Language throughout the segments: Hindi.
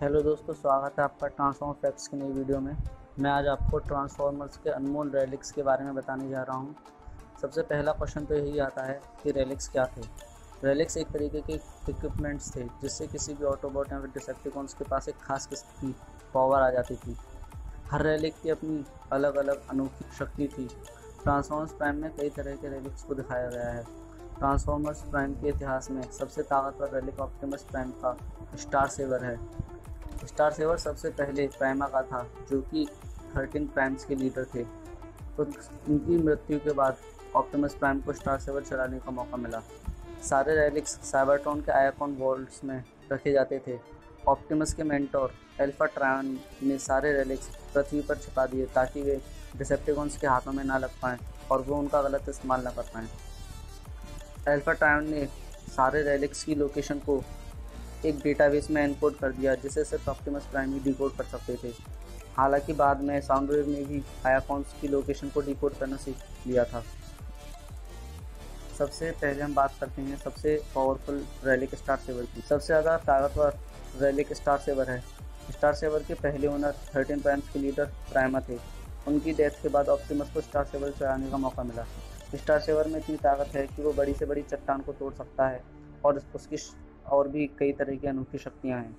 हेलो दोस्तों, स्वागत है आपका ट्रांसफॉर्मर फैक्ट्स की नई वीडियो में। मैं आज आपको ट्रांसफॉर्मर्स के अनमोल रेलिक्स के बारे में बताने जा रहा हूं। सबसे पहला क्वेश्चन तो यही आता है कि रेलिक्स क्या थे। रेलिक्स एक तरीके के इक्विपमेंट्स थे जिससे किसी भी ऑटोबॉट या फिर डिसेप्टिकॉन्स के पास एक खास किस्म की पावर आ जाती थी। हर रेलिक की अपनी अलग अलग अनोखी शक्ति थी। ट्रांसफॉर्मर्स प्राइम में कई तरह के रेलिक्स को दिखाया गया है। ट्रांसफॉर्मर्स प्राइम के इतिहास में सबसे ताकतवर रेलिक ऑप्टिमस प्राइम का स्टार सेवर है। स्टार सेवर सबसे पहले प्राइमा का था, जो कि 13 प्राइम्स के लीडर थे। तो उनकी मृत्यु के बाद ऑप्टिमस प्राइम को स्टार सेवर चलाने का मौका मिला। सारे रेलिक्स साइबरट्रॉन के आयाकॉन वॉल्ट्स में रखे जाते थे। ऑप्टिमस के मेंटोर अल्फा ट्रायन ने सारे रेलिक्स पृथ्वी पर छिपा दिए ताकि वे डिसेप्टिकॉन्स के हाथों में ना लग पाएँ और वो उनका गलत इस्तेमाल ना कर पाएँ। अल्फा ट्रायन ने सारे रेलिक्स की लोकेशन को एक डेटाबेस में एनकोड कर दिया, जिसे सिर्फ ऑप्टिमस प्राइम ही डिकोड कर सकते थे। हालांकि बाद में साउंडवेव ने भी आयाकॉन्स की लोकेशन को डिकोड करना सीख लिया था। सबसे पहले हम बात करते हैं सबसे पावरफुल रेलिक स्टार सेवर की। सबसे ज़्यादा ताकतवर रेलिक स्टार सेवर है। स्टार सेवर के पहले ओनर 13 प्राइम्स के लीडर प्राइमा थे। उनकी डेथ के बाद ऑप्टिमस को स्टार सेवर चलाने का मौका मिला। स्टार सेवर में इतनी ताकत है कि वो बड़ी से बड़ी चट्टान को तोड़ सकता है और उसकी और भी कई तरह की अनोखी शक्तियाँ हैं।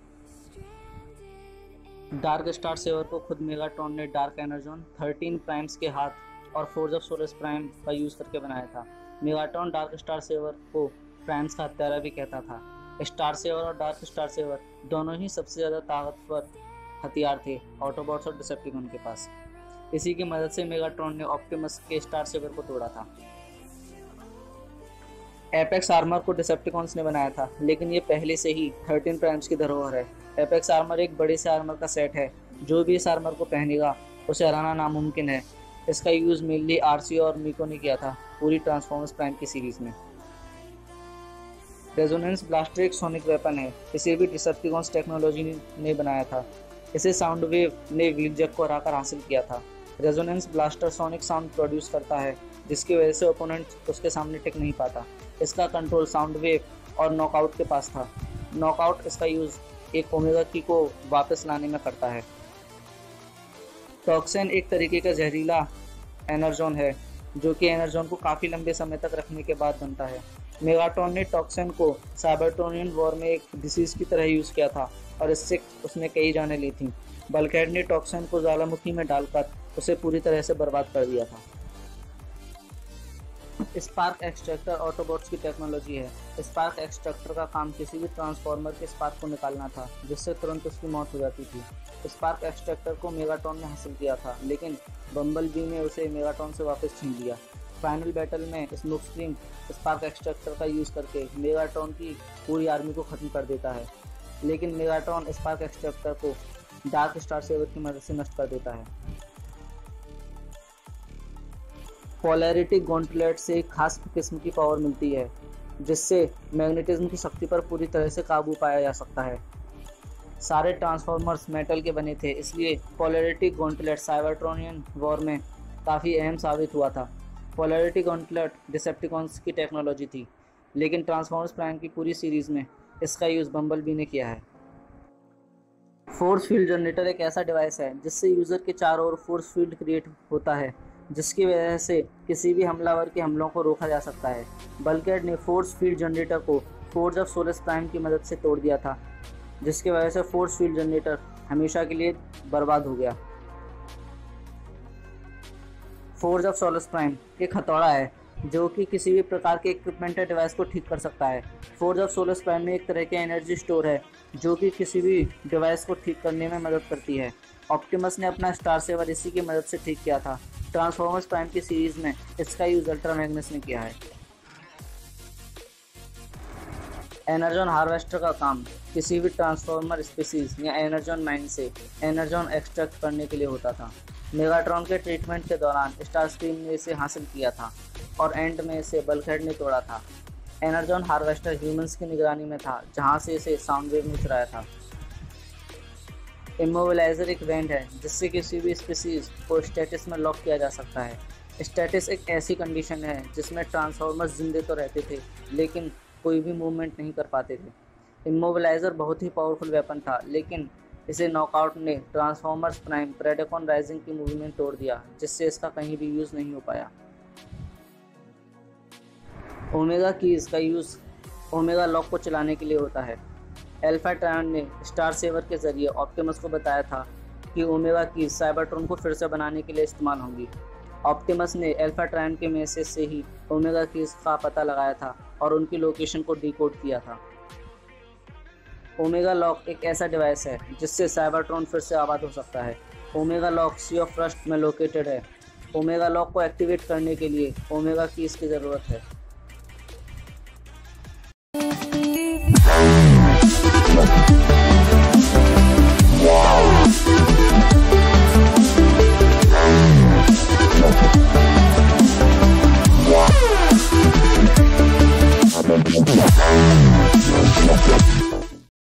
डार्क स्टार सेवर को खुद मेगाट्रॉन ने डार्क एनर्जॉन 13 प्राइम्स के हाथ और फोर्ज ऑफ सोलस प्राइम का यूज़ करके बनाया था। मेगाट्रॉन डार्क स्टार सेवर को प्राइम्स का हत्यारा भी कहता था। स्टार सेवर और डार्क स्टार सेवर दोनों ही सबसे ज़्यादा ताकतवर हथियार थे ऑटोबॉट्स और डिसेप्टिकॉन के पास। इसी की मदद से मेगाट्रॉन ने ऑप्टिमस के स्टार सेवर को तोड़ा था। एपेक्स आर्मर को डिसेप्टिकॉन्स ने बनाया था, लेकिन ये पहले से ही 13 प्राइम्स की धरोहर है। एपेक्स आर्मर एक बड़े से आर्मर का सेट है। जो भी इस आर्मर को पहनेगा उसे हराना नामुमकिन है। इसका यूज़ मेनली आरसी और मिको ने किया था पूरी ट्रांसफॉर्मर्स प्राइम की सीरीज में। रेजोनेंस ब्लास्टर एक सोनिक वेपन है। इसे भी डिसेप्टिकॉन्स टेक्नोलॉजी ने बनाया था। इसे साउंडवेव ने व्हीलजैक को हराकर हासिल किया था। Resonance blaster sonic sound produce करता है, जिसकी वजह से ओपोनेंट उसके सामने टिक नहीं पाता। इसका कंट्रोल साउंडवेव और नॉकआउट के पास था। नॉकआउट इसका यूज़ एक ओमेगा की को वापस लाने में करता है। टॉक्सिन एक तरीके का जहरीला एनर्जॉन है, जो कि एनर्जॉन को काफ़ी लंबे समय तक रखने के बाद बनता है। मेगाट्रॉन ने टॉक्सिन को साइबरट्रोनियन वॉर में एक डिसीज की तरह यूज़ किया था और इससे उसने कई जानें ली थीं। बल्कहेड ने टॉक्सिन को ज्वालामुखी में डालकर उसे पूरी तरह से बर्बाद कर दिया था। स्पार्क एक्सट्रैक्टर ऑटोबॉट्स की टेक्नोलॉजी है। स्पार्क एक्सट्रैक्टर का काम किसी भी ट्रांसफॉर्मर के स्पार्क को निकालना था, जिससे तुरंत उसकी मौत हो जाती थी। स्पार्क एक्सट्रैक्टर को मेगाट्रॉन ने हासिल किया था, लेकिन बम्बलबी ने उसे मेगाट्रॉन से वापस छीन लिया। फाइनल बैटल में स्मोकस्क्रीन स्पार्क एक्सट्रैक्टर का यूज़ करके मेगाट्रॉन की पूरी आर्मी को ख़त्म कर देता है, लेकिन मेगाट्रॉन स्पार्क एक्सट्रैक्टर को डार्क स्टार सेवर की मदद से नष्ट कर देता है। पोलैरिटी गॉन्टलेट से एक खास किस्म की पावर मिलती है, जिससे मैग्नेटिज्म की शक्ति पर पूरी तरह से काबू पाया जा सकता है। सारे ट्रांसफॉर्मर्स मेटल के बने थे, इसलिए पोलैरिटी गॉन्टलेट साइबरट्रोनियन वॉर में काफ़ी अहम साबित हुआ था। पोलैरिटी गॉन्टलेट डिसेप्टिकॉन्स की टेक्नोलॉजी थी, लेकिन ट्रांसफॉर्मर्स प्राइम की पूरी सीरीज़ में इसका यूज़ बम्बलबी ने किया है। फोर्स फील्ड जनरेटर एक ऐसा डिवाइस है जिससे यूज़र के चारों ओर फोर्स फील्ड क्रिएट होता है, जिसकी वजह से किसी भी हमलावर के हमलों को रोका जा सकता है। बल्कहेड ने फोर्स फील्ड जनरेटर को फोर्ज ऑफ सोलस प्राइम की मदद से तोड़ दिया था, जिसकी वजह से फोर्स फील्ड जनरेटर हमेशा के लिए बर्बाद हो गया। फोर्ज ऑफ सोलस प्राइम एक हथौड़ा है जो कि किसी भी प्रकार के इक्विपमेंट या डिवाइस को ठीक कर सकता है। फोर्ज ऑफ सोलस प्राइम में एक तरह की एनर्जी स्टोर है जो कि किसी भी डिवाइस को ठीक करने में मदद करती है। ऑप्टिमस ने अपना स्टार सेवर इसी की मदद से ठीक किया था। ट्रांसफॉर्मर्स प्राइम की सीरीज में इसका यूज अल्ट्रा मैग्नस ने किया है। एनर्जॉन हार्वेस्टर का काम किसी भी ट्रांसफॉर्मर स्पीसीज या एनर्जॉन माइन से एनर्जॉन एक्सट्रैक्ट करने के लिए होता था। मेगाट्रॉन के ट्रीटमेंट के दौरान स्टारस्क्रीम ने इसे हासिल किया था और एंड में इसे बल्कहेड ने तोड़ा था। एनर्जॉन हार्वेस्टर ह्यूमंस की निगरानी में था, जहां से इसे साउंडवेव ने चुराया था। इमोबिलाइजर एक बैंड है जिससे किसी भी स्पीसीज को स्टेटस में लॉक किया जा सकता है। स्टेटस एक ऐसी कंडीशन है जिसमें ट्रांसफॉर्मर्स जिंदे तो रहते थे, लेकिन कोई भी मूवमेंट नहीं कर पाते थे। इमोबिलाइजर बहुत ही पावरफुल वेपन था, लेकिन इसे नॉकआउट ने ट्रांसफॉर्मर्स प्राइम प्रेडेकॉन राइजिंग की मूवी में तोड़ दिया, जिससे इसका कहीं भी यूज़ नहीं हो पाया। ओमेगा कीज़ का यूज़ ओमेगा लॉक को चलाने के लिए होता है। अल्फा ट्रायन ने स्टार सेवर के जरिए ऑप्टिमस को बताया था कि ओमेगा कीज़ साइबरट्रॉन को फिर से बनाने के लिए इस्तेमाल होंगी। ऑप्टिमस ने अल्फा ट्रायन के मैसेज से ही ओमेगा कीज़ का पता लगाया था और उनकी लोकेशन को डिकोड किया था। ओमेगा लॉक एक ऐसा डिवाइस है जिससे साइबरट्रॉन फिर से आबाद हो सकता है। Omega lock sea of trust में लोकेटेड है। ओमेगा लॉक को एक्टिवेट करने के लिए ओमेगा कीज़ की ज़रूरत है।